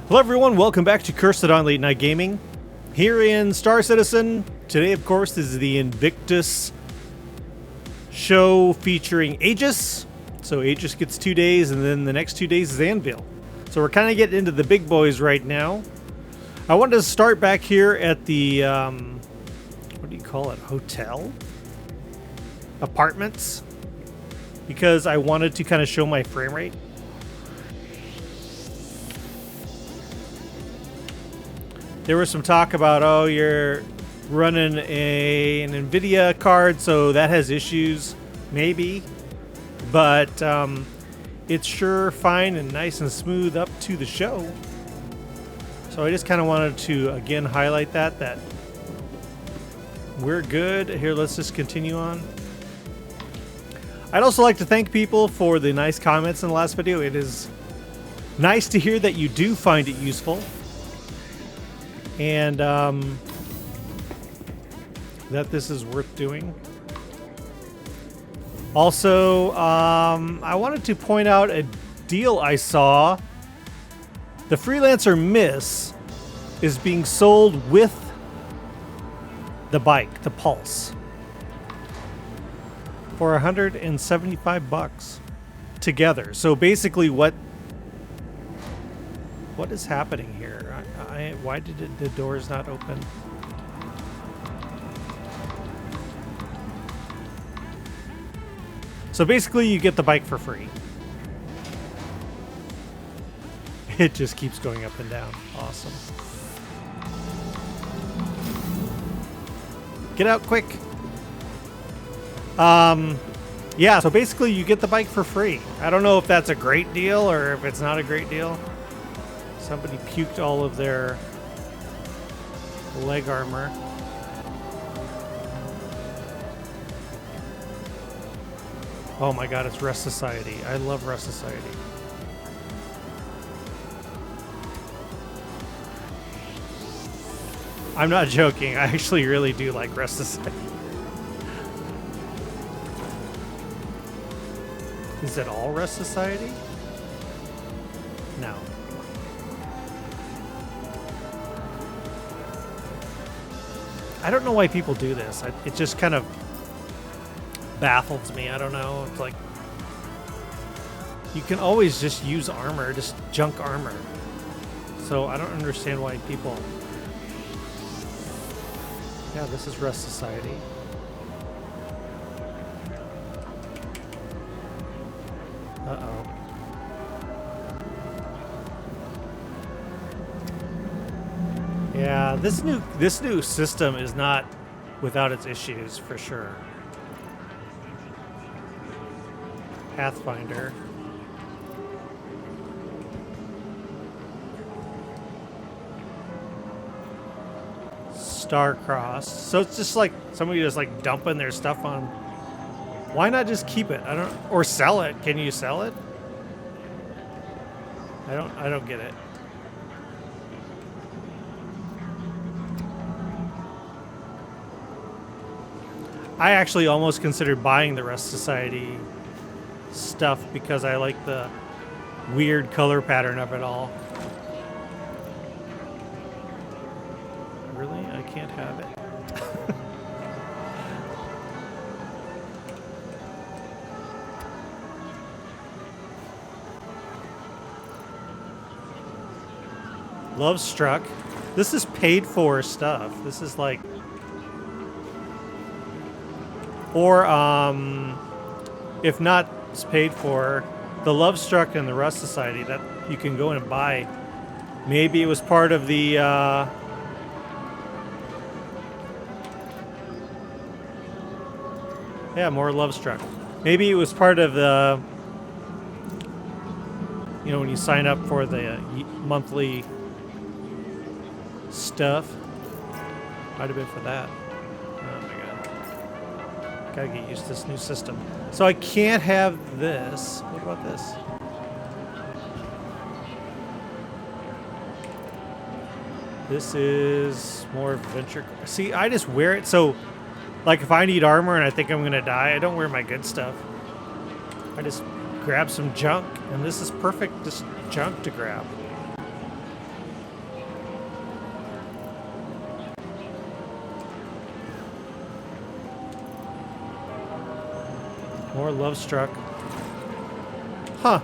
Hello everyone, welcome back to Cursethedawn Late Night Gaming. Here in Star Citizen, today of course is the Invictus show featuring Aegis. So Aegis gets 2 days and then the next 2 days is Anvil. So we're kind of getting into the big boys right now. I wanted to start back here at the, what do you call it, hotel? Apartments? Because I wanted to kind of show my frame rate. There was some talk about, oh, you're running an NVIDIA card, so that has issues, maybe. But it's sure fine and nice and smooth up to the show. So I just kind of wanted to, again, highlight that we're good. Here, let's just continue on. I'd also like to thank people for the nice comments in the last video. It is nice to hear that you do find it useful. And that this is worth doing. Also, I wanted to point out a deal I saw. The Freelancer Miss is being sold with the bike, the Pulse, for 175 bucks together. So basically, what is happening here? Why did the doors not open? So basically, you get the bike for free. It just keeps going up and down. Awesome. Get out quick. Yeah, so basically you get the bike for free. I don't know if that's a great deal or if it's not a great deal. Somebody puked all of their leg armor. Oh my god, it's Rest Society. I love Rest Society. I'm not joking. I actually really do like Rest Society. Is it all Rest Society? No. I don't know why people do this. It just kind of baffles me. I don't know. It's like you can always just use armor, just junk armor. So I don't understand why people... Yeah, this is Rest Society. Uh-oh. Yeah, this new system is not without its issues for sure. Pathfinder. Starcrossed. So it's just like somebody just like dumping their stuff on. Why not just keep it? I don't, or sell it. Can you sell it? I don't get it. I actually almost considered buying the Rest Society stuff because I like the weird color pattern of it all. Really? I can't have it. Love Struck. This is paid for stuff. This is like... Or, if not it's paid for, the Love Struck and the Rust Society that you can go in and buy. Maybe it was part of the, yeah, more Love Struck. Maybe it was part of the, you know, when you sign up for the monthly stuff. Might have been for that. Gotta get used to this new system. So I can't have this. What about this? This is more adventure. See, I just wear it. So, like, if I need armor and I think I'm gonna die, I don't wear my good stuff. I just grab some junk, and this is perfect just junk to grab. More Love Struck. Huh.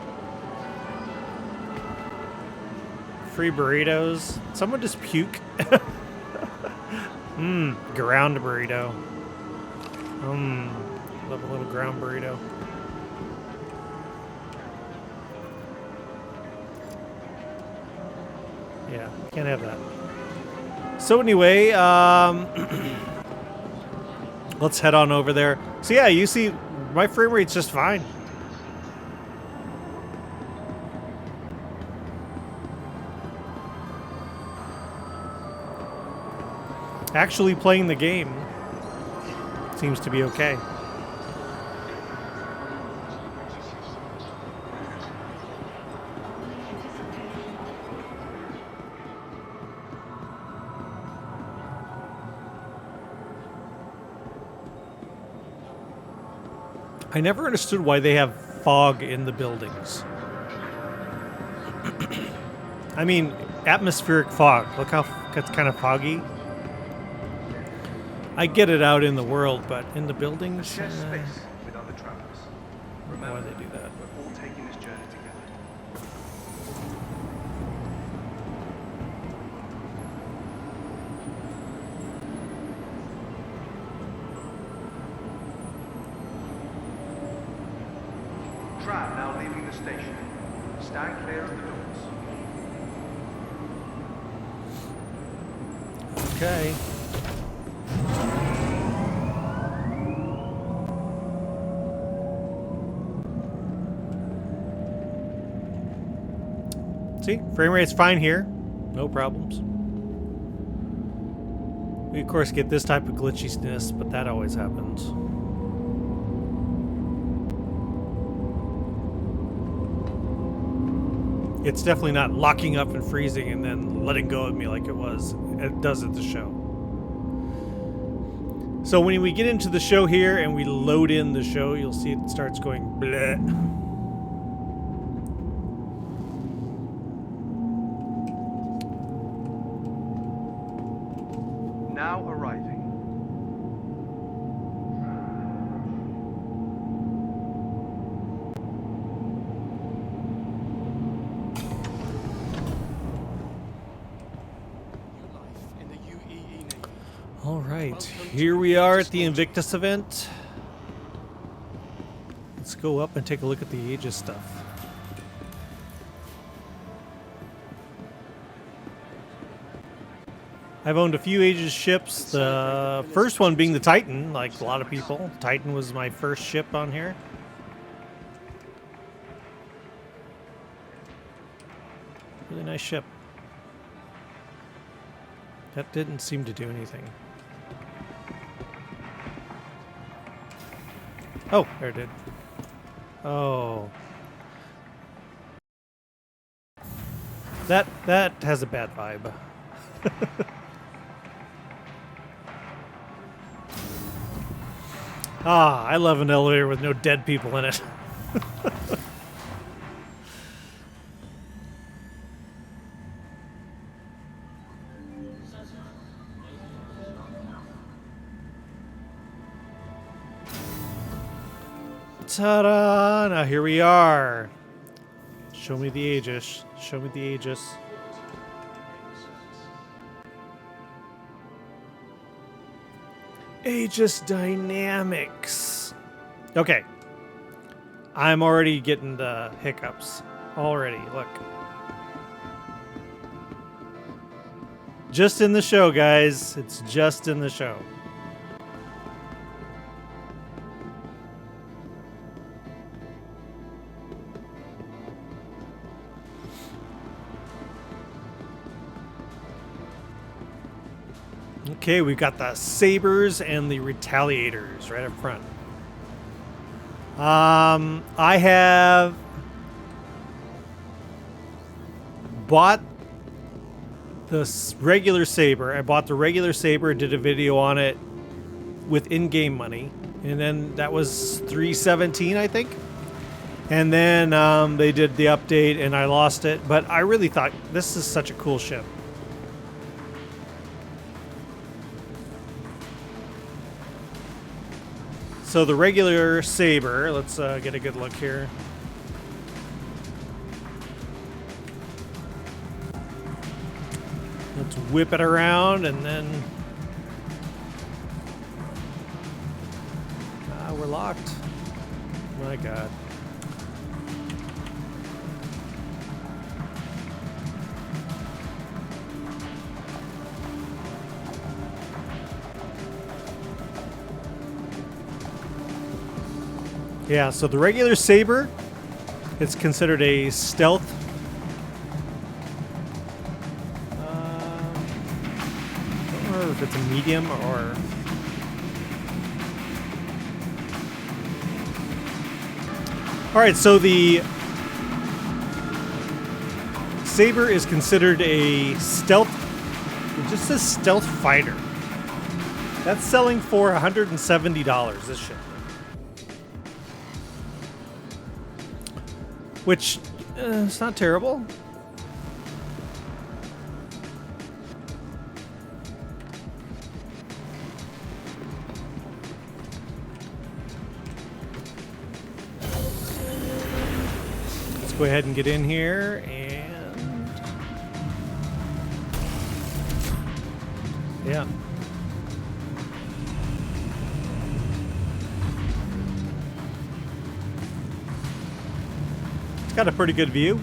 Free burritos. Someone just puke. Ground burrito. Love a little ground burrito. Yeah, can't have that. So anyway, let's head on over there. So yeah, you see, my frame rate's just fine. Actually playing the game seems to be okay. I never understood why they have fog in the buildings. I mean, atmospheric fog. Look how it's kind of foggy. I get it out in the world, but in the buildings, Share space with other travelers. Remember, why they do that? we're all taking this journey together. Tram now leaving the station. Stand clear of the doors. Okay. See, frame rate's fine here. No problems. We, of course, get this type of glitchiness, but that always happens. It's definitely not locking up and freezing and then letting go of me like it does at the show. So when we get into the show here and we load in the show, you'll see it starts going bleh. Now arriving. All right, here we are at the Invictus event. Let's go up and take a look at the Aegis stuff. I've owned a few Aegis ships, the first one being the Titan, like a lot of people. Titan was my first ship on here. Really nice ship. That didn't seem to do anything. Oh, there it did. Oh. That has a bad vibe. Ah, I love an elevator with no dead people in it. Ta-da! Now here we are. Show me the Aegis. Show me the Aegis. Aegis Dynamics. Okay. I'm already getting the hiccups. Already, look. Just in the show, guys. It's just in the show. Okay, we've got the Sabers and the Retaliators right up front. I have bought the regular Saber. I bought the regular Saber, did a video on it with in-game money, and then that was $317, I think. And then they did the update, and I lost it. But I really thought this is such a cool ship. So the regular Saber, let's get a good look here. Let's whip it around and then... we're locked. My God. Yeah, so the regular Saber, it's considered a stealth. I don't know if it's a medium or... All right, so the Saber is considered a stealth. It just says stealth fighter. That's selling for $170. This shit, which it's not terrible. Go ahead and get in here and yeah. It's got a pretty good view.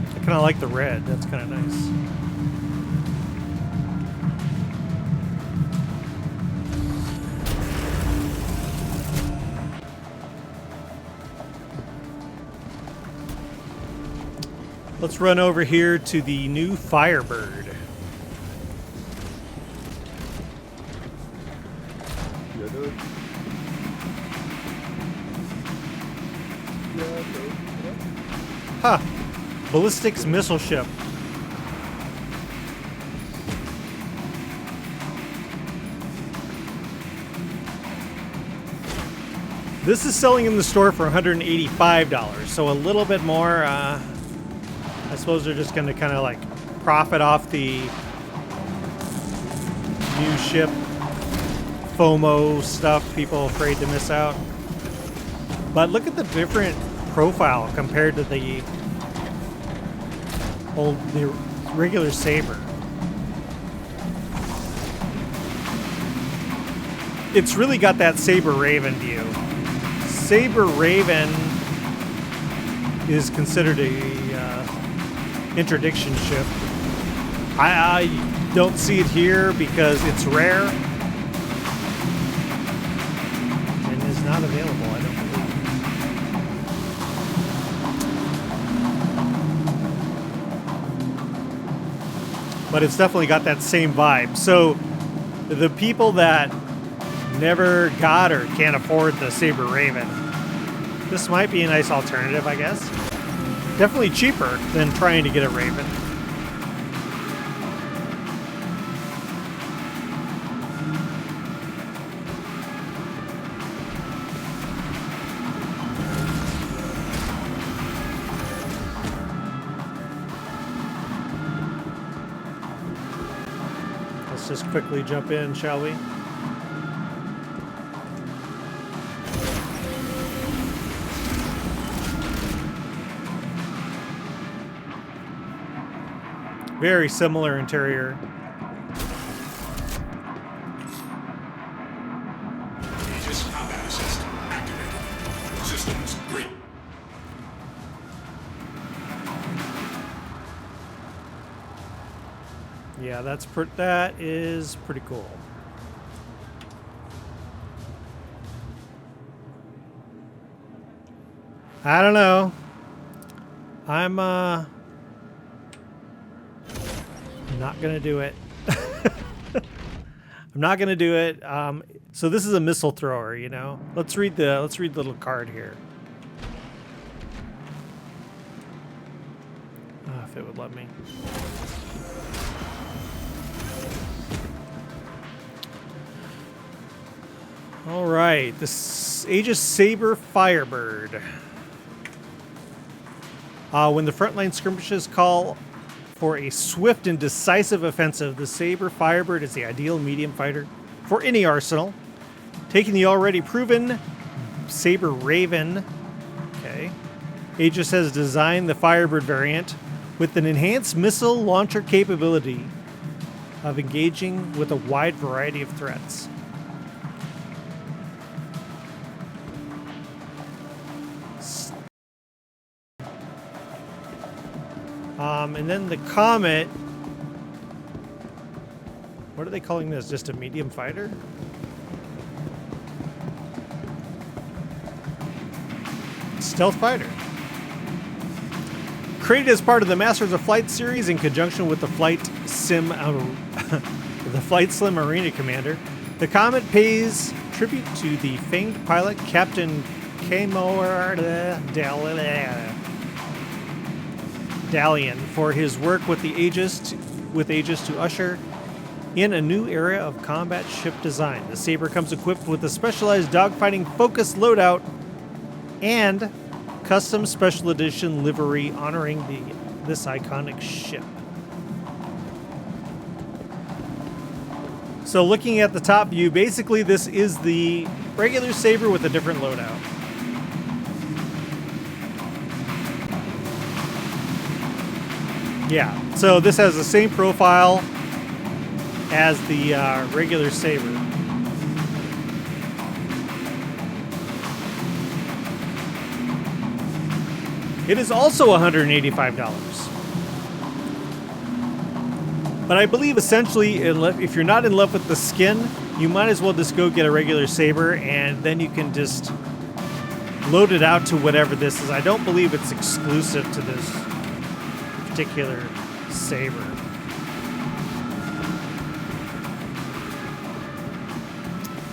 I kind of like the red. That's kind of nice. Let's run over here to the new Firebird. Huh. Ballistics missile ship. This is selling in the store for $185, so a little bit more. I suppose they're just going to kind of like profit off the new ship FOMO stuff, people afraid to miss out. But look at the different profile compared to the regular Saber. It's really got that Saber Raven view. Saber Raven is considered a interdiction ship. I don't see it here because it's rare and is not available, I don't believe. But it's definitely got that same vibe. So the people that never got or can't afford the Saber Raven, this might be a nice alternative, I guess. Definitely cheaper than trying to get a Raven. Let's just quickly jump in, shall we? Very similar interior. Aegis combat system activated. Systems green. Yeah, that is pretty cool. I don't know. I'm not gonna do it. I'm not gonna do it. So this is a missile thrower, you know. Let's read the little card here. If it would let me. All right, this Aegis Saber Firebird. When the frontline skirmishes call for a swift and decisive offensive, the Saber Firebird is the ideal medium fighter for any arsenal. Taking the already proven Saber Raven, okay, Aegis has designed the Firebird variant with an enhanced missile launcher capability of engaging with a wide variety of threats. And then the Comet, what are they calling this? Just a medium fighter? Stealth fighter. Created as part of the Masters of Flight series in conjunction with the Flight Sim Arena Commander, the Comet pays tribute to the famed pilot Captain Kamor Dalian for his work with the Aegis to usher in a new era of combat ship design. The Saber comes equipped with a specialized dogfighting focused loadout and custom special edition livery honoring this iconic ship. So looking at the top view, basically this is the regular Saber with a different loadout. Yeah, so this has the same profile as the regular Saber. It is also $185. But I believe essentially, if you're not in love with the skin, you might as well just go get a regular Saber, and then you can just load it out to whatever this is. I don't believe it's exclusive to this particular Saber.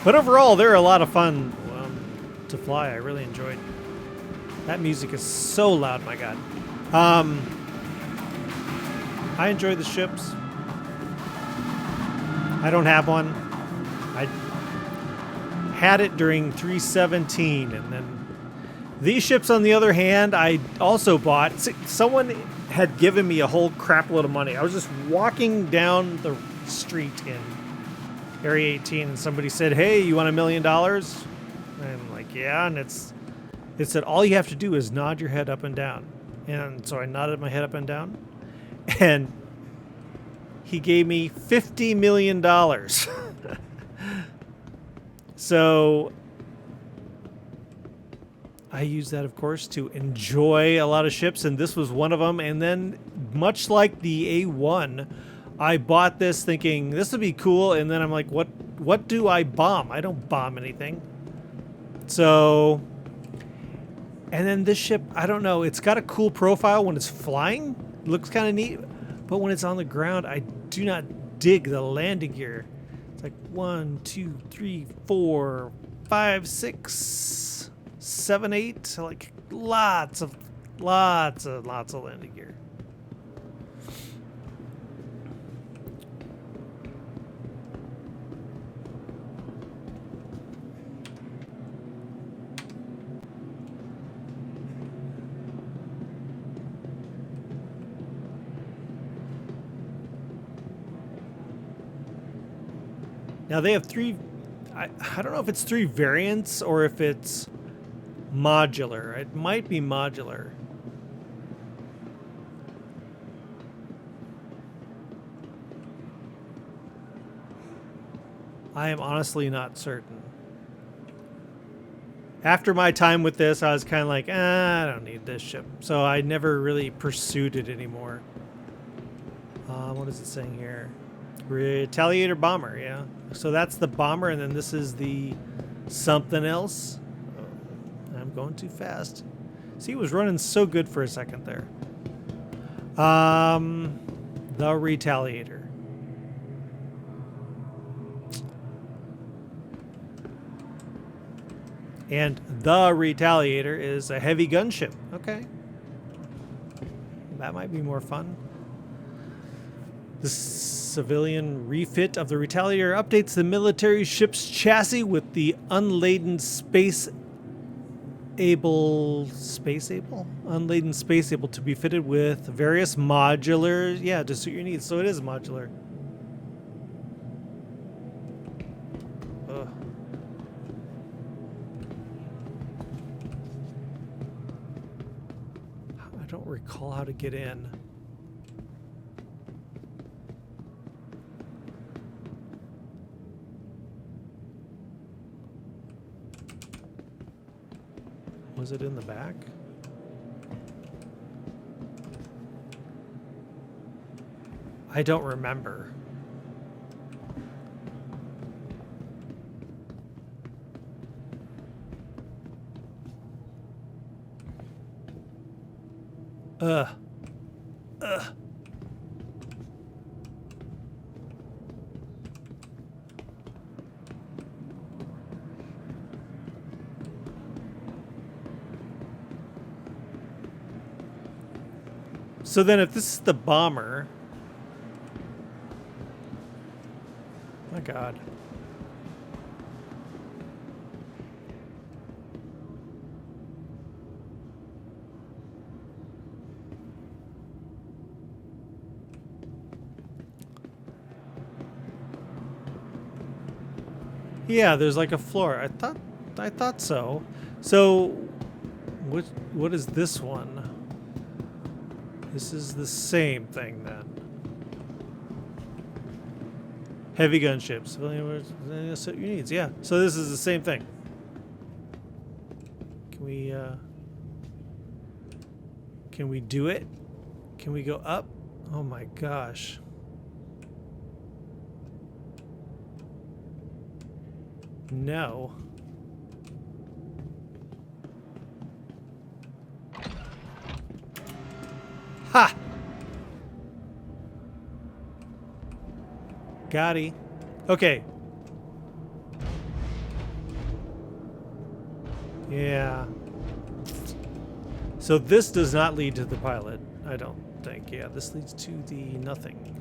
But overall, they're a lot of fun to fly. I really enjoyed. That music is so loud, my God. I enjoy the ships. I don't have one. I had it during 317, and then these ships, on the other hand, I also bought. Someone had given me a whole crap load of money. I was just walking down the street in Area 18, and somebody said, "Hey, you want $1 million?" And I'm like, "Yeah." And it said, all you have to do is nod your head up and down. And so I nodded my head up and down, and he gave me $50 million. So I used that, of course, to enjoy a lot of ships, and this was one of them. And then, much like the A1, I bought this thinking this would be cool, and then I'm like, what do I bomb? I don't bomb anything. So, and then this ship, I don't know, it's got a cool profile when it's flying. It looks kind of neat, but when it's on the ground, I do not dig the landing gear. It's like 1, 2, 3, 4, 5, 6, 7, 8, like lots of landing gear. Now they have three, I don't know if it's 3 variants or if it's modular. It might be modular. I am honestly not certain. After my time with this, I was kind of like, I don't need this ship. So I never really pursued it anymore. What is it saying here? Retaliator bomber, yeah. So that's the bomber, and then this is the something else. Oh, I'm going too fast. See, it was running so good for a second there. The Retaliator. And the Retaliator is a heavy gunship. Okay. That might be more fun. The civilian refit of the Retaliator updates the military ship's chassis with the unladen unladen space able to be fitted with various modulars, yeah, to suit your needs. So it is modular. Ugh. I don't recall how to get in. Was it in the back? I don't remember. Ugh. So then if this is the bomber... My God. Yeah, there's like a floor. I thought so. So what is this one? This is the same thing then. Heavy gunships. Suit your needs. Yeah. So this is the same thing. Can we do it? Can we go up? Oh my gosh. No. Ha! Gotti. Okay. Yeah. So this does not lead to the pilot, I don't think. Yeah, this leads to the nothing.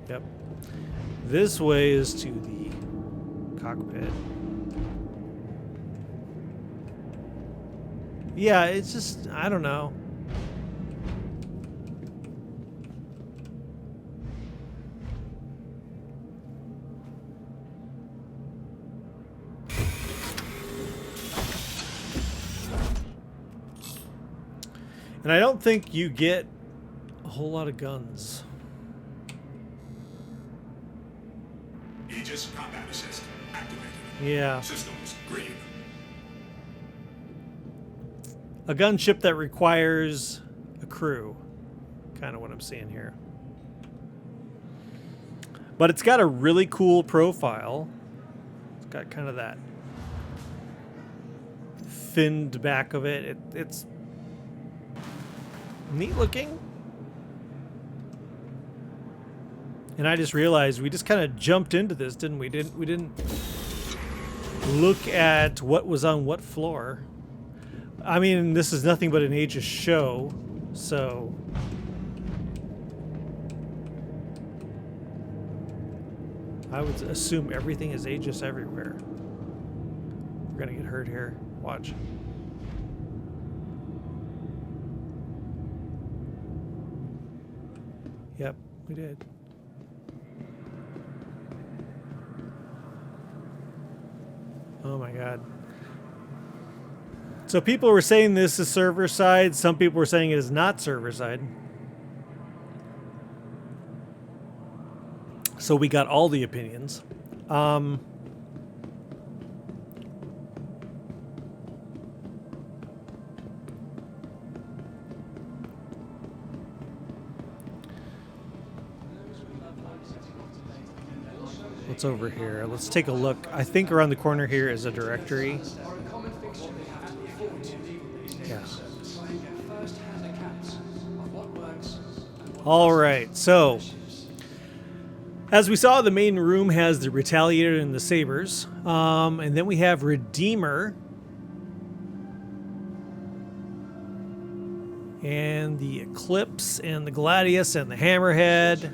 Yep. This way is to the cockpit. Yeah, it's just, I don't know. And I don't think you get a whole lot of guns. Aegis combat assist activated. Yeah. Systems green. A gunship that requires a crew. Kind of what I'm seeing here. But it's got a really cool profile. It's got kind of that finned back of it. It's neat looking. And I just realized we just kind of jumped into this, didn't we? We didn't look at what was on what floor. I mean, this is nothing but an Aegis show, so I would assume everything is Aegis everywhere. We're gonna get hurt here. Watch. Yep, we did. Oh my God. So people were saying this is server side. Some people were saying it is not server side. So we got all the opinions. What's over here? Let's take a look. I think around the corner here is a directory. Yeah. All right. So, as we saw, the main room has the Retaliator and the Sabers. And then we have Redeemer. And the Eclipse and the Gladius and the Hammerhead.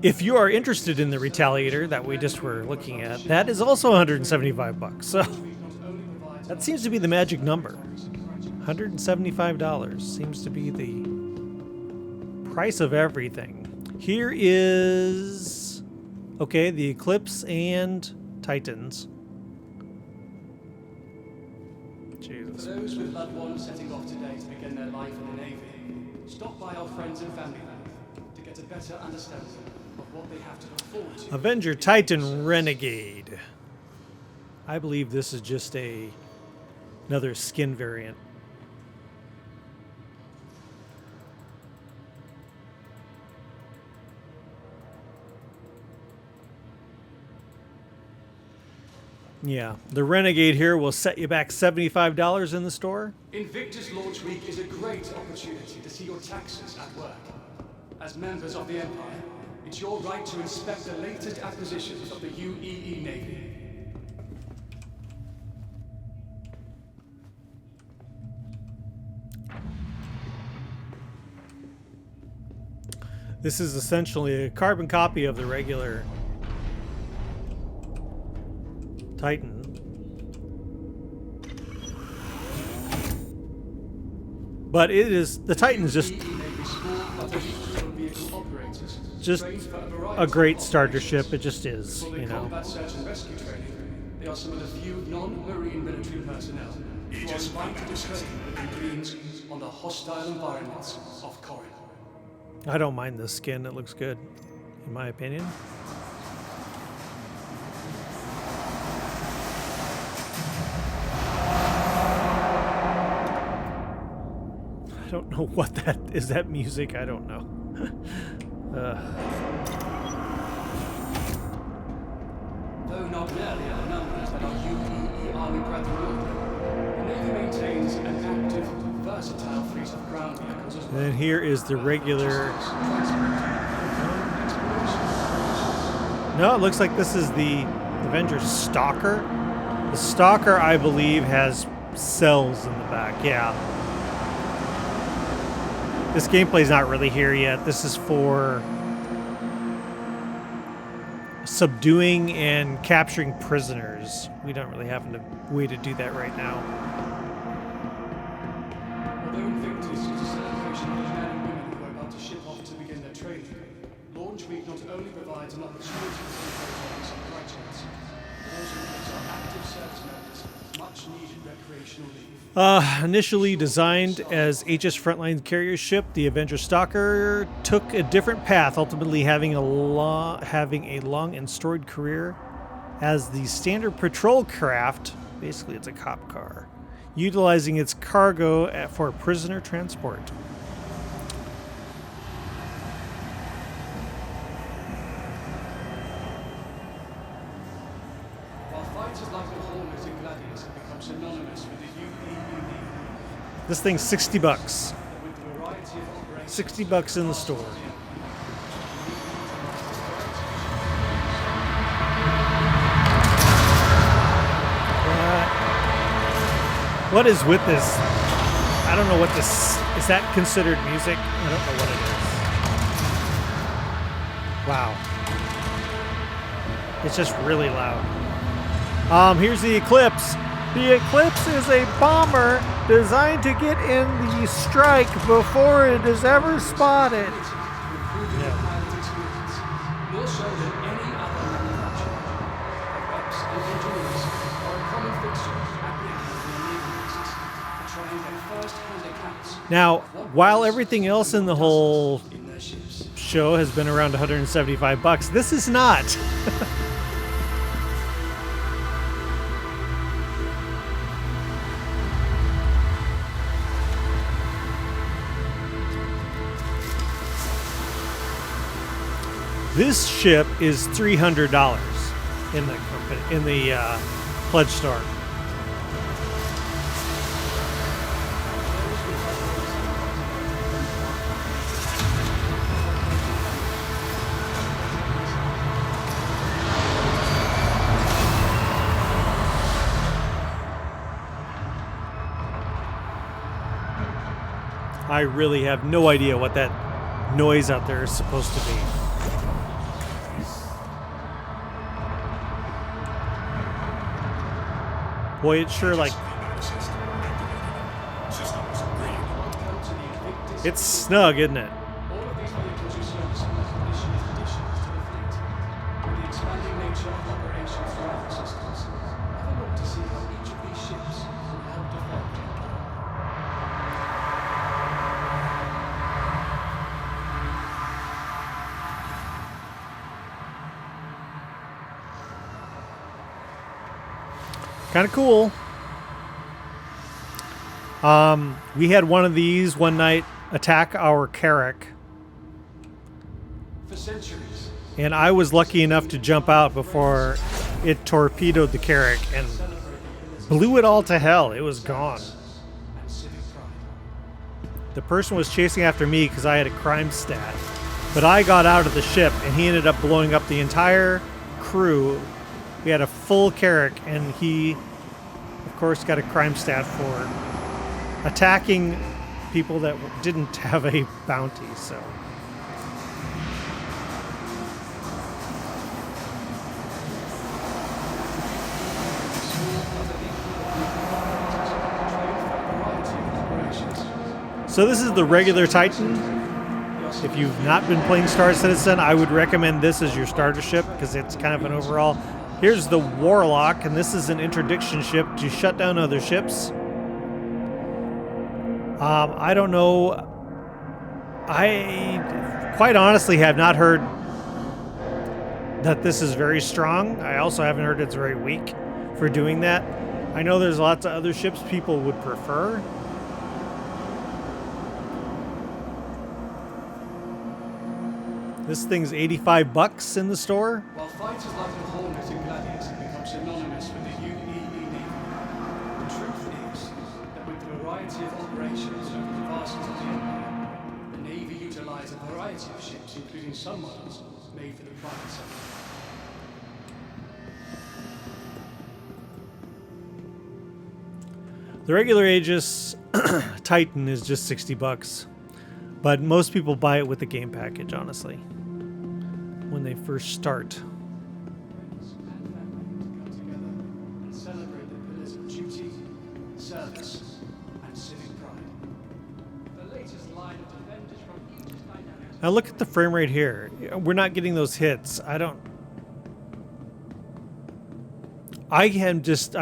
if you are interested in the Retaliator that we just were looking at, that is also 175 bucks. So that seems to be the magic number. $175 seems to be the price of everything. Here is, okay, the Eclipse and Titans. Jesus. For those with loved ones setting off today to begin their life in the Navy, stop by our friends and family to get a better understanding of what they have to look forward to. Avenger Titan Renegade. I believe this is just another skin variant. Yeah, the Renegade here will set you back $75 in the store. Invictus Launch Week is a great opportunity to see your taxes at work. As members of the Empire, it's your right to inspect the latest acquisitions of the UEE Navy. This is essentially a carbon copy of the regular Titan. But it is, the Titan is just a great starter ship. It just is, you know. Combat search and rescue training, they are some of the few non-marine military personnel who are invited to train with the Marines on the hostile environments of Corinth. I don't mind this skin. It looks good, in my opinion. I don't know what that is. That music? I don't know. Though not nearly the numbers that our UEE Army brethren, the Navy maintains an active, versatile fleet of ground vehicles as well. And then here is the regular. No, it looks like this is the Avenger Stalker. The Stalker, I believe, has cells in the back. Yeah. This gameplay's not really here yet. This is for subduing and capturing prisoners. We don't really have a way to do that right now. Although Invictus is a celebration of the men and women who are about to ship off to begin their training, Launch Week not only provides an opportunity for some graduates, but also gives our active service members much needed recreational leave. Initially designed as Aegis frontline carrier ship, the Avenger Stalker took a different path, ultimately having a long and storied career as the standard patrol craft. Basically, it's a cop car, utilizing its cargo for prisoner transport. While fighters like the Hornets and Gladiators have become synonymous with the UEE, This thing's $60. with the variety of operations, $60 in the store. What is with this? I don't know what this is. That considered music? I don't know what it is. Wow. It's just really loud. Here's the Eclipse. The Eclipse is a bomber designed to get in the strike before it is ever spotted. improving the pilot's experience, more so than any other manufacturer. Reps and engineers are a common fixture at the Academy and Naval bases to try and get first-hand accounts Now, while everything else in the whole in their ships. show has been around $175, this is not. This ship is $300 in the pledge store. I really have no idea what that noise out there is supposed to be. Boy, it's sure like Beam assist activated. Systems green. Welcome to the Invictus. it's snug, isn't it? All of these vehicles you see on display initiate additions to the fleet. With the expanding nature of operations throughout the systems, have a look to see how each of these ships will help defend the Empire. Kind of cool. We had one of these one night attack our Carrack, For centuries, and I was lucky enough to jump out before it torpedoed the Carrack and blew it all to hell. It was gone. and civic pride. The person was chasing after me because I had a crime stat, but I got out of the ship and he ended up blowing up the entire crew. We had a full Carrack, and he, of course, got a crime stat for attacking people that didn't have a bounty. So this is the regular Titan. If you've not been playing Star Citizen, I would recommend this as your starter ship because it's kind of an overall. Here's the Warlock, and this is an interdiction ship to shut down other ships. I don't know. I quite honestly have not heard that this is very strong. I also haven't heard it's very weak for doing that. I know there's lots of other ships people would prefer. This thing's $85 in the store. While fighters like the Hornet and Gladius have become synonymous with the UEE Navy, the truth is that with the variety of operations over the vastness of the Empire, the Navy utilize a variety of ships, including some models made for the private sector. The regular Aegis Titan is just $60, but most people buy it with the game package, honestly, when they first start. And family to come together and celebrate the pillars of duty, service, and civic pride. The latest line of defenders from Aegis Dynamics. Now look at the frame rate here. We're not getting those hits. I'm just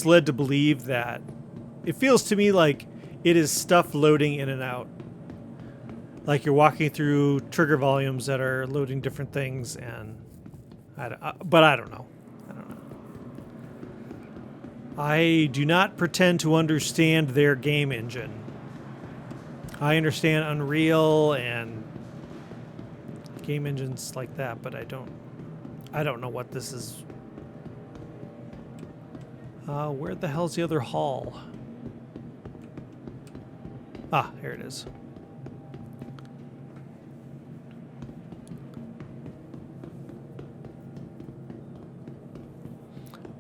led to believe that it feels to me like it is stuff loading in and out. Like you're walking through trigger volumes that are loading different things, and but I don't know. I do not pretend to understand their game engine. I understand Unreal and game engines like that, but I don't know what this is. Where the hell's the other hall? Ah, here it is.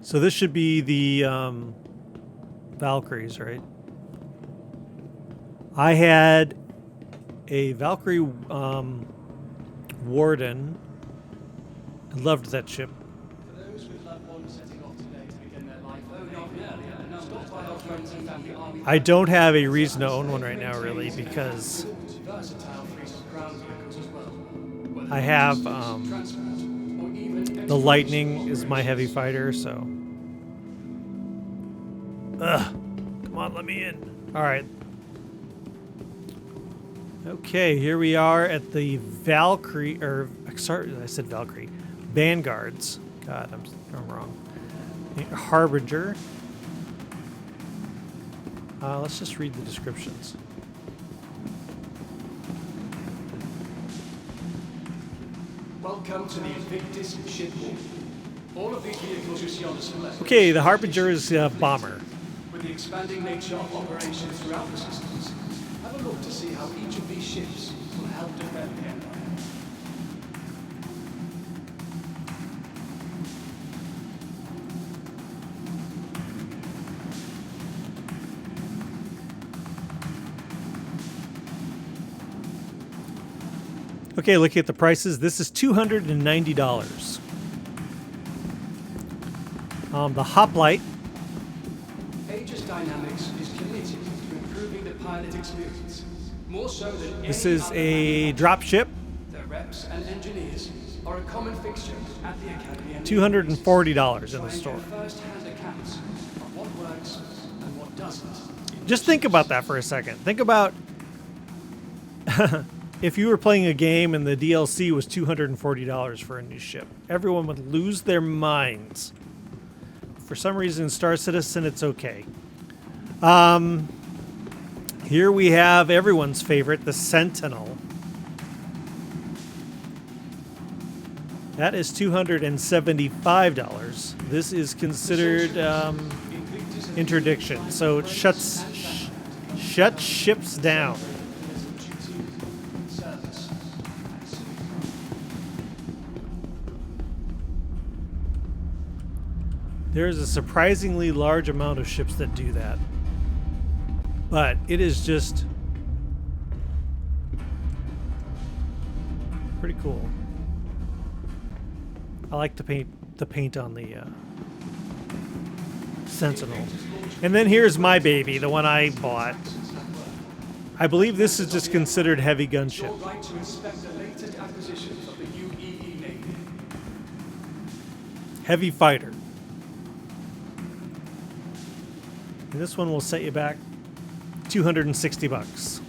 So this should be the Valkyries, right? I had a Valkyrie Warden. I loved that ship. For those with loved ones setting off today to begin their life, stop by our friends and family army. I don't have a reason to own one right now, really, because Versatile fleet of ground vehicles as well. Whether I have transport or even the Lightning is my heavy fighter, so. Ugh. Come on, let me in. All right. Okay, here we are at the Valkyrie, or sorry, I said Valkyrie. Vanguards. God, I'm wrong. Harbinger. Let's just read the descriptions. Welcome to the Invictus ship hall. All of these vehicles you see on display. Okay, the Harbinger is a bomber. With the expanding nature of operations throughout the systems, have a look to see how each of these ships will help defend the Empire. Okay, looking at the prices, this is $290. The Hoplite Dynamics is committed to improving the pilot experience, more so than This any is other a drop ship. Their reps and engineers are a common fixture at the Academy. And $240 in the store. First-hand accounts of what works and what doesn't. Just think about that for a second. Think about if you were playing a game and the DLC was $240 for a new ship. Everyone would lose their minds. For some reason, in Star Citizen, it's okay. Here we have everyone's favorite, the Sentinel. That is $275. This is considered interdiction, so it shuts ships down. There's a surprisingly large amount of ships that do that. But it is just pretty cool. I like to paint on the Sentinel. And then here's my baby, the one I bought. I believe this is just considered heavy gunship. Right to inspect the latest acquisitions of the UEE Navy. Heavy fighter. And this one will set you back $260.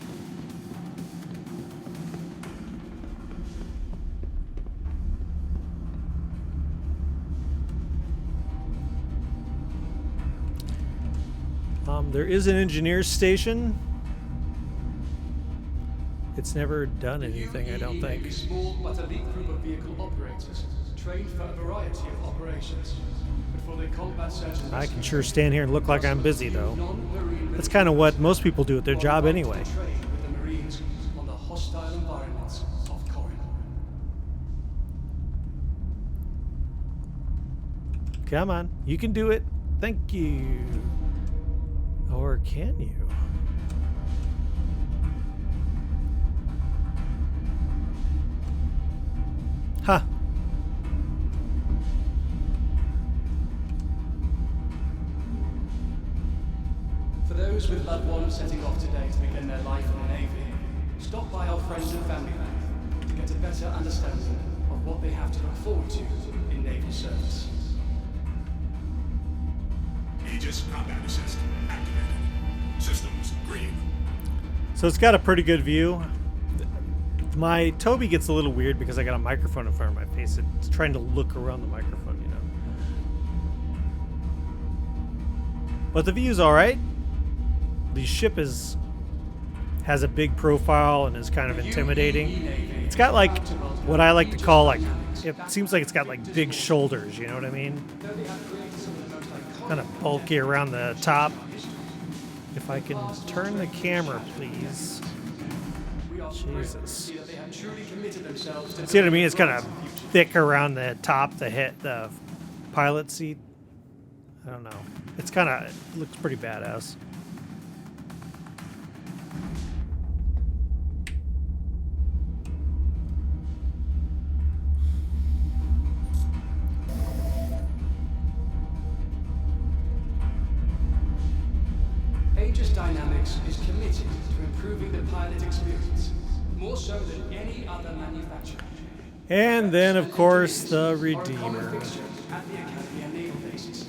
There is an engineer's station. It's never done anything, I don't think. A small but elite group of vehicle operators trained for a variety of operations. Before they combat certain I can sure stand here and look like I'm busy, though. That's kind of what most people do at their job anyway. train with the Marines on the hostile environments of Corin. Come on, you can do it. Thank you. Or can you? Huh. For those with loved ones setting off today to begin their life in the Navy, stop by our friends and family life to get a better understanding of what they have to look forward to in naval service. Aegis combat assist activated. Systems green. So it's got a pretty good view. My Toby gets a little weird because I got a microphone in front of my face. It's trying to look around the microphone, you know. But the view's all right. The ship has a big profile and is kind of intimidating. It's got like what I like to call like, it seems like it's got like big shoulders, you know what I mean? Kind of bulky around the top. If I can turn the camera, please. Jesus. See what I mean? It's kind of thick around the top, the pilot seat. I don't know. It's kind of, it looks pretty badass. Aegis Dynamics is committed to improving the pilot experience, more so than any other manufacturer. And then, of course, the Are a Redeemer. common fixture at the Academy and naval bases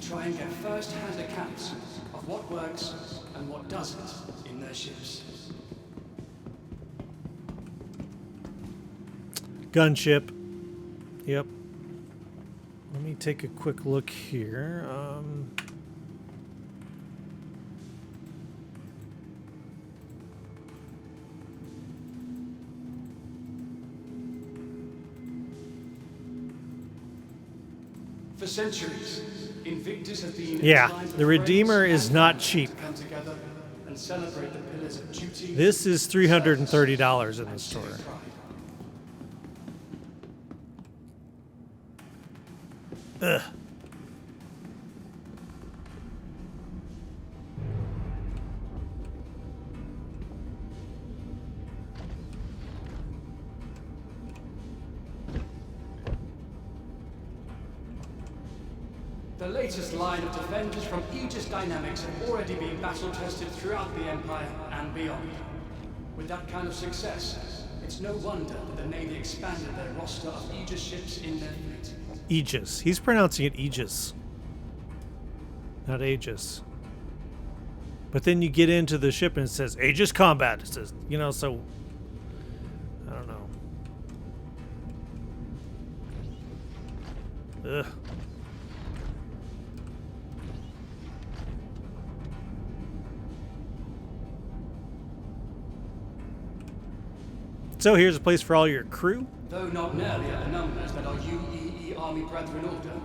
to try and get first-hand accounts of what works and what doesn't in their ships. Gunship. Yep. Let me take a quick look here. For centuries, Invictus has been Yeah, a the Redeemer is not cheap. to come together and celebrate the pillars of duty. This is $330 in the store. Ugh. The latest line of defenders from Aegis Dynamics have already been battle-tested throughout the Empire and beyond. With that kind of success, it's no wonder that the Navy expanded their roster of Aegis ships in their fleet. Aegis. He's pronouncing it Aegis. Not Aegis. But then you get into the ship and it says Aegis Combat. It says, you know, so I don't know. Ugh. So here's a place for all your crew. Though not nearly at the numbers that our UEE Army brethren order,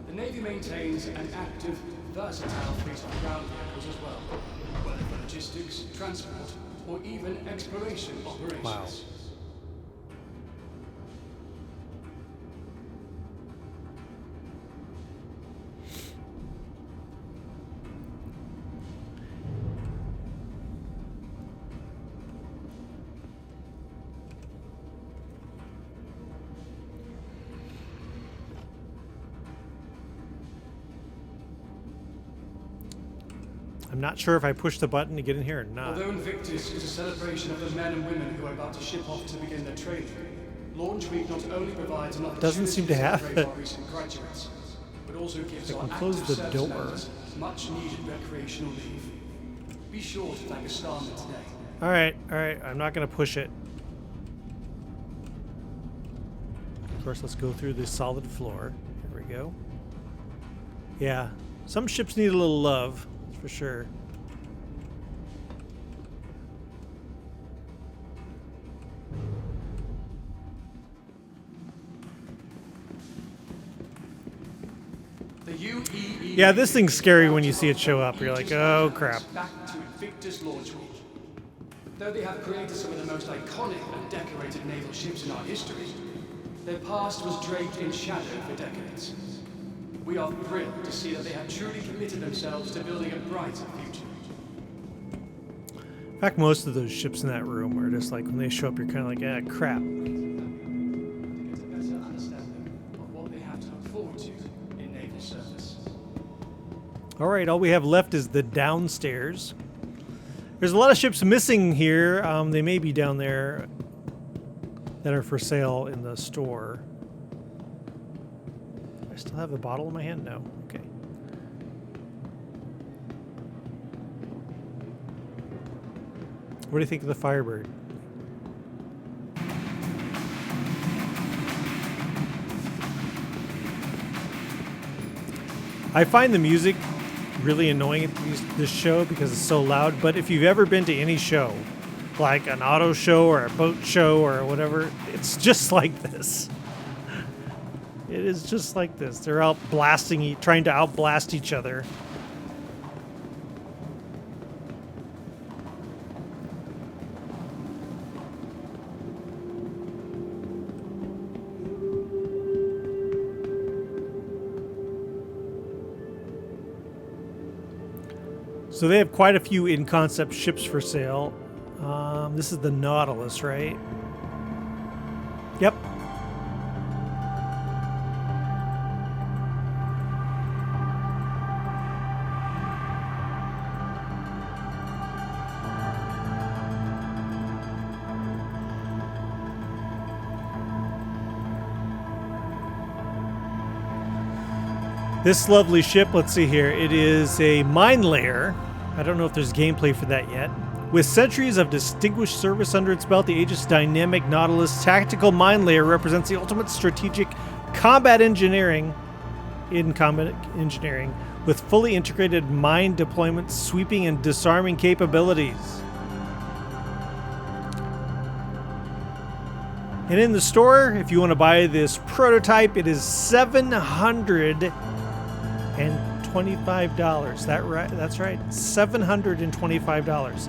the Navy maintains an active, versatile fleet of ground vehicles as well, whether for logistics, transport, or even exploration operations. Wow. I'm not sure if I pushed the button to get in here or not. Although Invictus is a celebration of the men and women who are about to ship off to begin their training, Launch Week not only provides an opportunity Doesn't seem to have celebrate it. our recent graduates, but also gives I our can close active the service door. members much needed recreational leave. Be sure to thank a starman today. All right. I'm not going to push it. Of course, let's go through this solid floor. Here we go. Yeah, some ships need a little love, that's for sure. The UEE Yeah, this thing's scary when you see it show up. You're like, oh crap. Back to Invictus Launch Week. Though they have created some of the most iconic and decorated naval ships in our history, their past was draped in shadow for decades. We are thrilled to see that they have truly committed themselves to building a brighter future. In fact, most of those ships in that room are just like, when they show up, you're kind of like, ah, crap. To get a better understanding of what they have to look forward to in naval service. All right, all we have left is the downstairs. There's a lot of ships missing here. They may be down there that are for sale in the store. I still have a bottle in my hand? No. Okay. What do you think of the Firebird? I find the music really annoying at this show because it's so loud, but if you've ever been to any show, like an auto show or a boat show or whatever, it's just like this. It is just like this. They're out blasting, trying to outblast each other. So they have quite a few in-concept ships for sale. This is the Nautilus, right? Yep. This lovely ship, let's see here, it is a mine layer. I don't know if there's gameplay for that yet. With centuries of distinguished service under its belt, the Aegis Dynamic Nautilus Tactical Mine Layer represents the ultimate strategic combat engineering with fully integrated mine deployment, sweeping and disarming capabilities. And in the store, if you want to buy this prototype, it is $725. That's right, $725.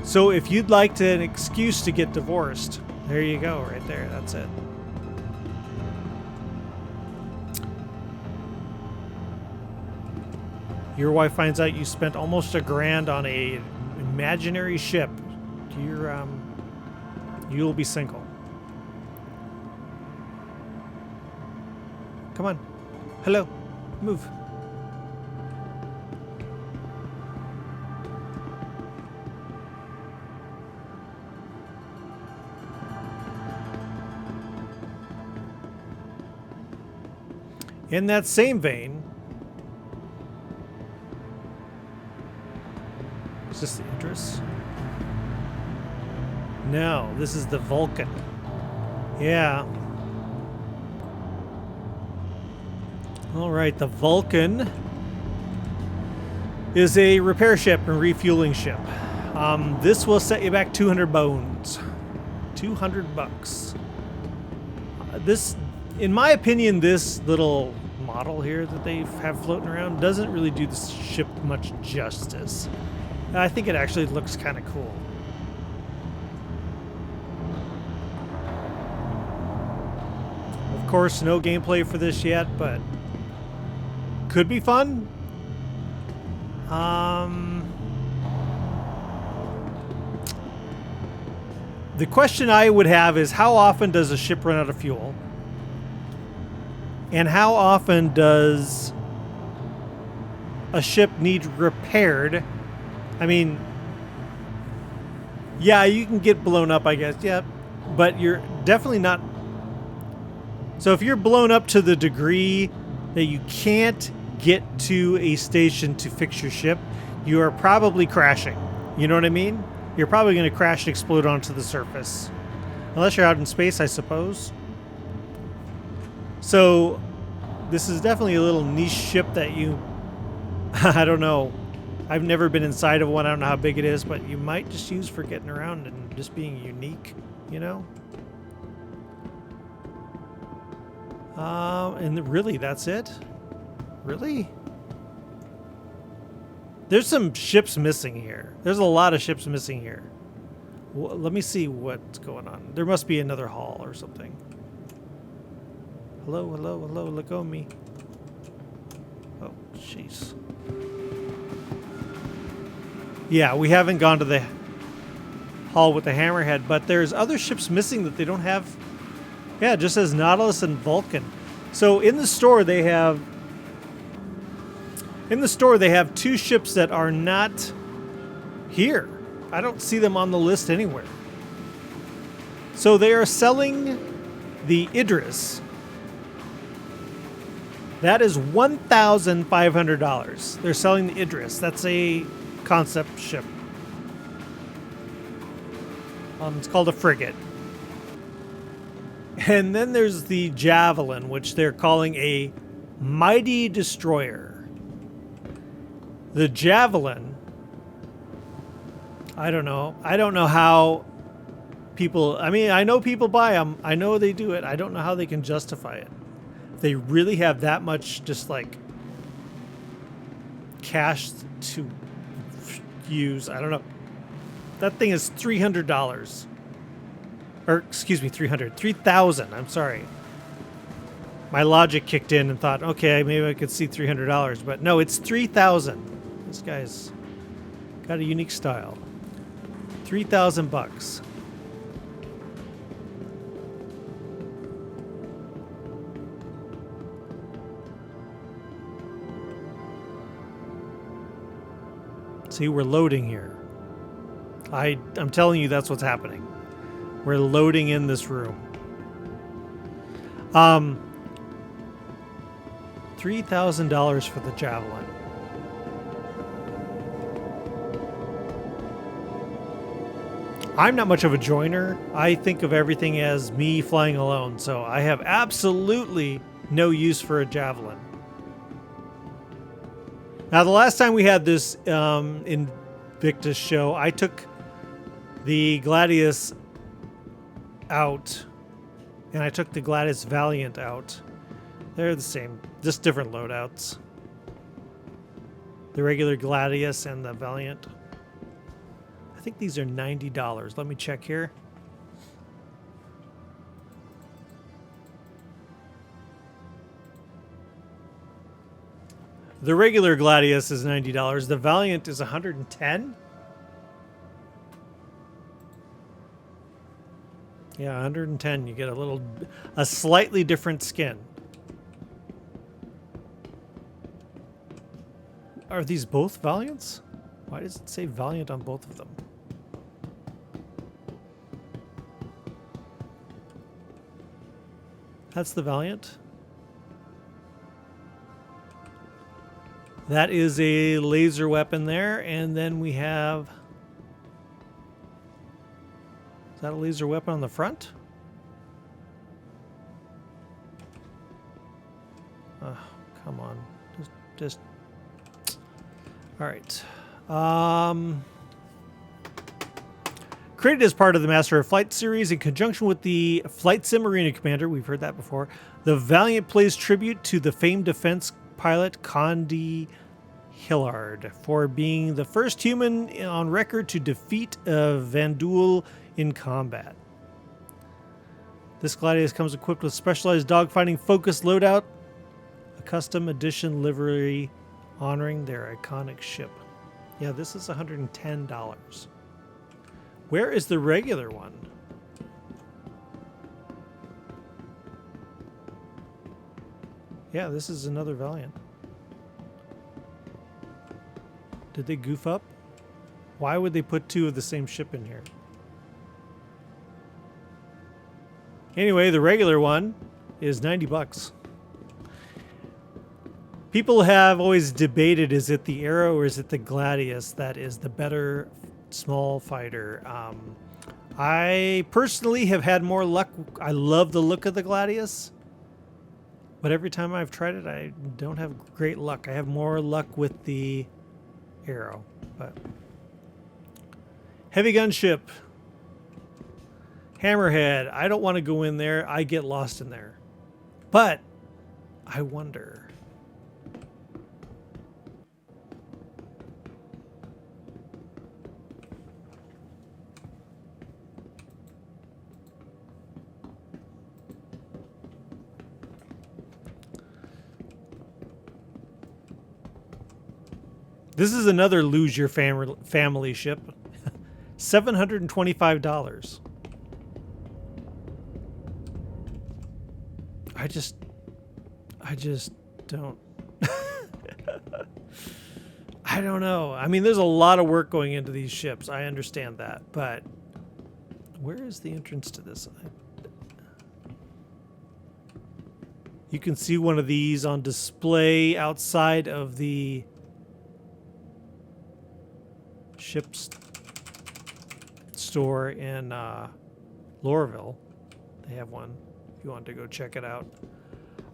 So if you'd like an excuse to get divorced, there you go, right there. That's it. Your wife finds out you spent almost $1,000 on a imaginary ship. You'll be single. Come on. Hello. Move. In that same vein, is this the Idris? No, this is the Vulcan. Yeah. All right, the Vulcan is a repair ship and refueling ship. This will set you back 200 bones. 200 bucks. This, in my opinion, this little model here that they have floating around doesn't really do the ship much justice. I think it actually looks kind of cool. Of course, no gameplay for this yet, but could be fun. The question I would have is, how often does a ship run out of fuel? And how often does a ship need repaired? I mean, yeah, you can get blown up, I guess, yeah, but you're definitely not. So if you're blown up to the degree that you can't get to a station to fix your ship, you are probably crashing. You know what I mean? You're probably going to crash and explode onto the surface. Unless you're out in space, I suppose. So this is definitely a little niche ship that you... I don't know. I've never been inside of one. I don't know how big it is, but you might just use for getting around and just being unique, you know? And really, that's it? Really? There's some ships missing here. There's a lot of ships missing here. Let me see what's going on. There must be another hall or something. Hello, hello, hello, look on me. Oh, jeez. Yeah, we haven't gone to the hall with the hammerhead, but there's other ships missing that they don't have. Yeah, it just says Nautilus and Vulcan. So in the store they have two ships that are not here. I don't see them on the list anywhere. So they are selling the Idris. That is $1,500. They're selling the Idris. That's a concept ship. It's called a frigate. And then there's the Javelin, which they're calling a mighty destroyer. The Javelin, I don't know. I don't know how people, I mean, I know people buy them. I know they do it. I don't know how they can justify it. They really have that much just like cash to use. I don't know. That thing is $300. Or, excuse me, 3,000. I'm sorry. My logic kicked in and thought, okay, maybe I could see $300, but no, it's 3,000. This guy's got a unique style. 3,000 bucks. See, we're loading here. I'm telling you, that's what's happening. We're loading in this room. $3,000 for the Javelin. I'm not much of a joiner. I think of everything as me flying alone, so I have absolutely no use for a Javelin. Now, the last time we had this Invictus show, I took the Gladius out, and I took the Gladius Valiant out. They're the same, just different loadouts. The regular Gladius and the Valiant. I think these are $90. Let me check here. The regular Gladius is $90. The Valiant is $110. Yeah, 110. You get a slightly different skin. Are these both Valiants? Why does it say Valiant on both of them? That's the Valiant. That is a laser weapon there, and then we have... Is that a laser weapon on the front? Oh, come on. Just... All right. Created as part of the Master of Flight series in conjunction with the Flight Sim Arena Commander, we've heard that before, the Valiant plays tribute to the famed defense pilot Condi Hillard for being the first human on record to defeat a Vandul in combat. This Gladius comes equipped with specialized dogfighting focused loadout, a custom edition livery honoring their iconic ship. Yeah, this is $110. Where is the regular one? Yeah, this is another Valiant. Did they goof up? Why would they put two of the same ship in here? Anyway, the regular one is 90 bucks. People have always debated, is it the Arrow or is it the Gladius that is the better small fighter? I personally have had more luck. I love the look of the Gladius, but every time I've tried it, I don't have great luck. I have more luck with the Arrow. But heavy gunship, Hammerhead. I don't want to go in there. I get lost in there. But I wonder. This is another lose your family ship. $725. I just don't. I don't know. I mean, there's a lot of work going into these ships. I understand that, but where is the entrance to this? You can see one of these on display outside of the ship's store in Lorville. They have one if you want to go check it out.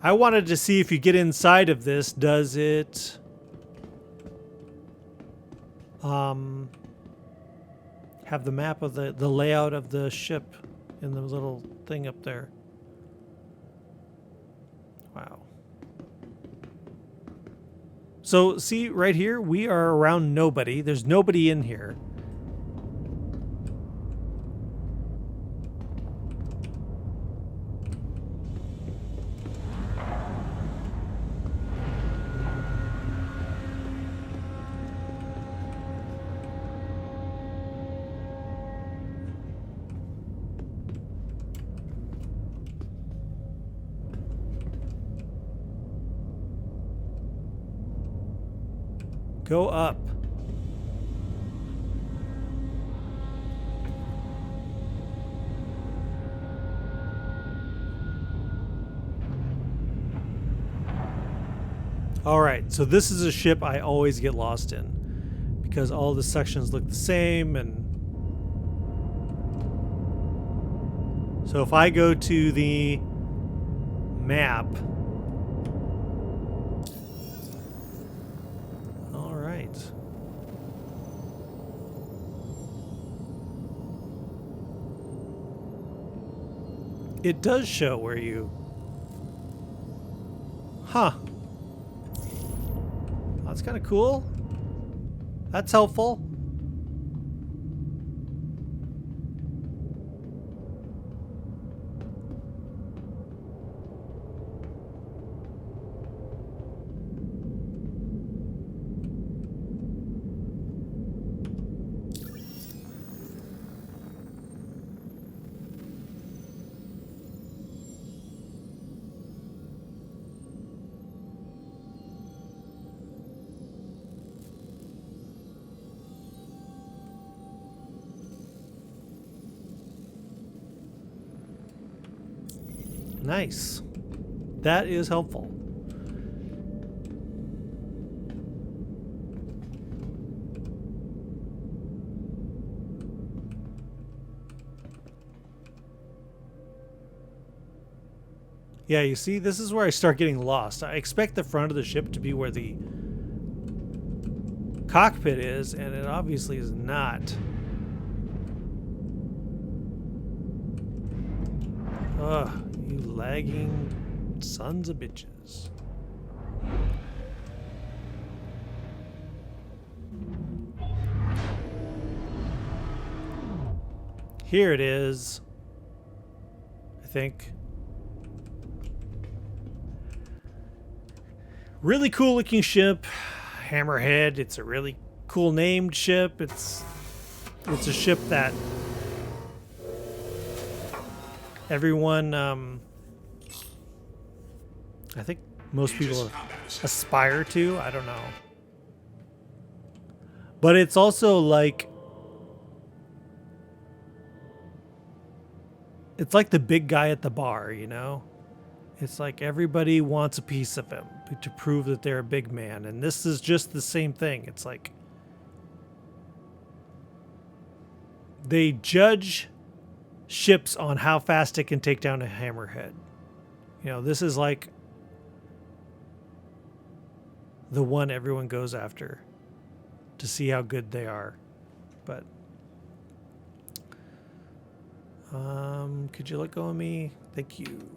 I wanted to see if you get inside of this, does it have the map of the layout of the ship in the little thing up there? Wow. So see right here, we are around nobody. There's nobody in here. Go up. All right, so this is a ship I always get lost in because all the sections look the same. And so if I go to the map, it does show where you... Huh. That's kind of cool. That's helpful. Nice. That is helpful. Yeah, you see, this is where I start getting lost. I expect the front of the ship to be where the cockpit is, and it obviously is not. Ugh, you lagging sons of bitches. Here it is, I think. Really cool looking ship, Hammerhead. It's a really cool named ship. It's a ship that everyone, I think most people aspire to. I don't know. But it's also like, it's like the big guy at the bar, you know? It's like everybody wants a piece of him to prove that they're a big man. And this is just the same thing. It's like they judge ships on how fast it can take down a hammerhead. You know, this is like the one everyone goes after to see how good they are. But could you let go of me? Thank you.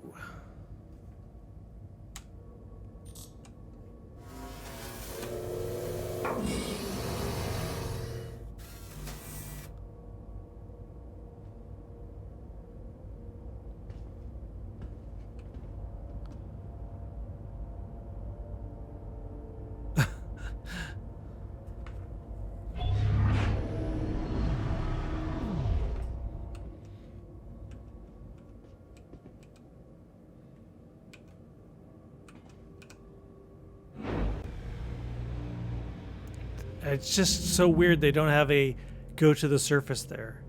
It's just so weird they don't have a go to the surface there.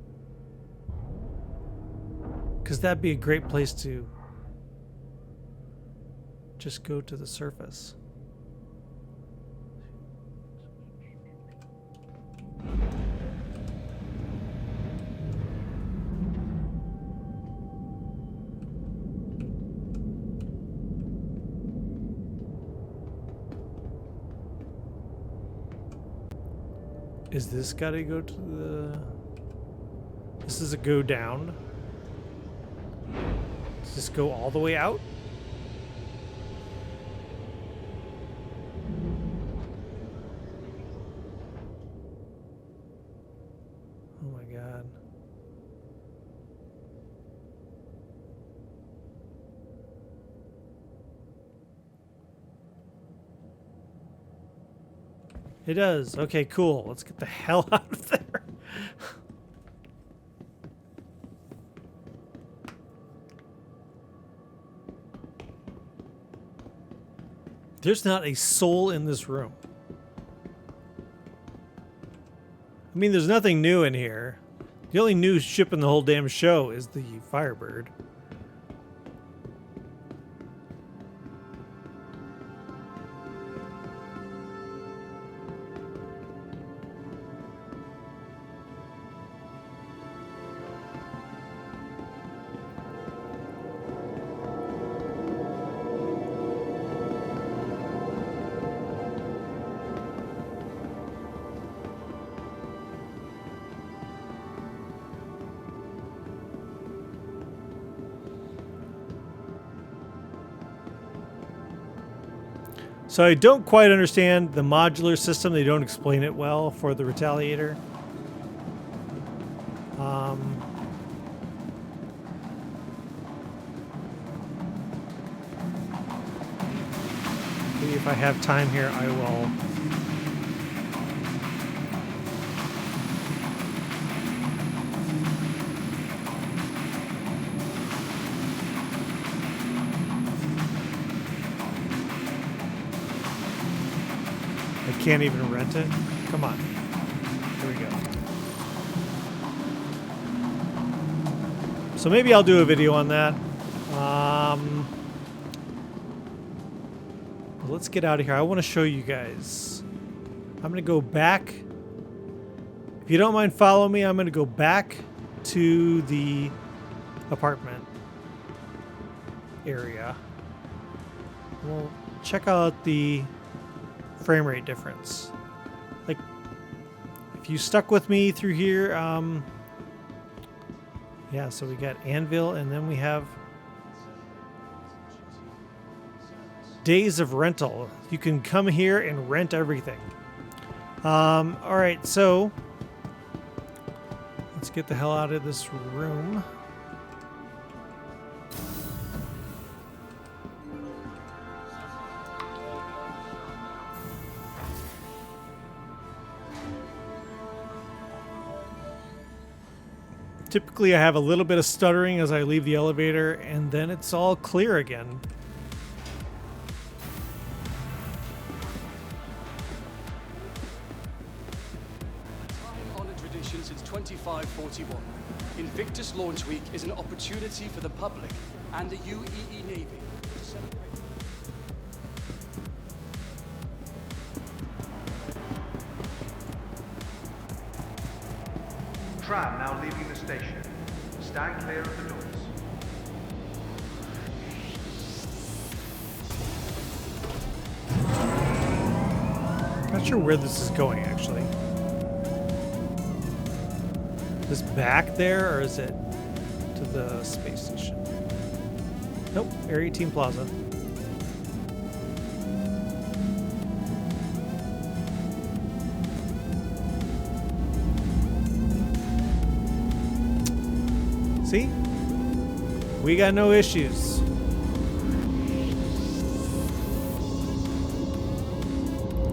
Because that'd be a great place to just go to the surface. Is this gotta go to the... This is a go down. Does this go all the way out? Oh my god. It does. Okay, cool. Let's get the hell out of there. There's not a soul in this room. I mean, there's nothing new in here. The only new ship in the whole damn show is the Firebird. So I don't quite understand the modular system. They don't explain it well for the Retaliator. Maybe if I have time here, I will. Can't even rent it? Come on. Here we go. So maybe I'll do a video on that. Let's get out of here. I want to show you guys. I'm going to go back. If you don't mind following me, I'm going to go back to the apartment area. we'll check out the frame rate difference. Like, if you stuck with me through here, yeah, so we got Anvil, and then we have Days of Rental. You can come here and rent everything. All right, so let's get the hell out of this room. Typically, I have a little bit of stuttering as I leave the elevator, and then it's all clear again. Time-honored tradition since 2541. Invictus Launch Week is an opportunity for the public and the UEE Navy to celebrate. Tram now leaving the station. Stand clear of the doors. Not sure where this is going, actually. Is this back there, or is it to the space station? Nope, Area 18 Plaza. See? We got no issues.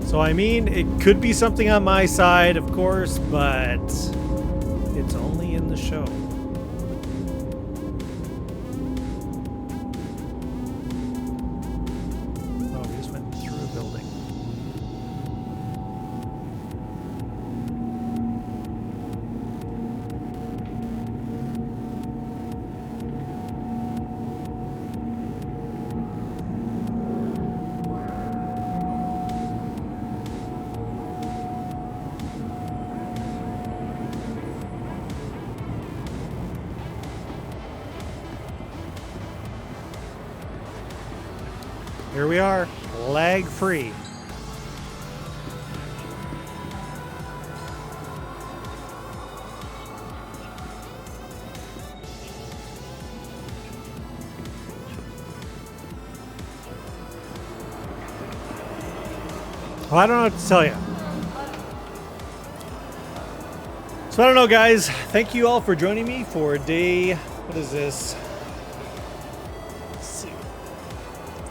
So I mean, it could be something on my side, of course, but it's only in the show. Oh, we just went through a building. Here we are, lag free. Well, I don't know what to tell you. So I don't know, guys. Thank you all for joining me for day, what is this?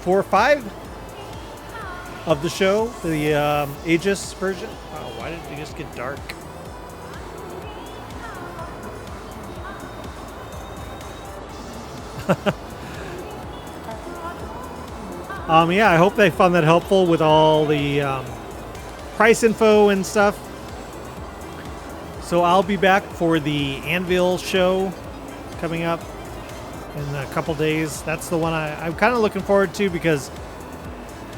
4 or 5 of the show, the Aegis version. Wow, why did it just get dark? Yeah, I hope they found that helpful with all the price info and stuff. So I'll be back for the Anvil show coming up in a couple days. That's the one I'm kind of looking forward to because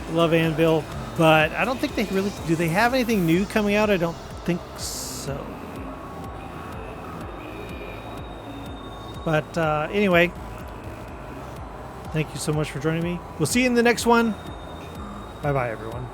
I love Anvil, but I don't think they really do. They have anything new coming out? I don't think so. But anyway, thank you so much for joining me. We'll see you in the next one. Bye bye, everyone.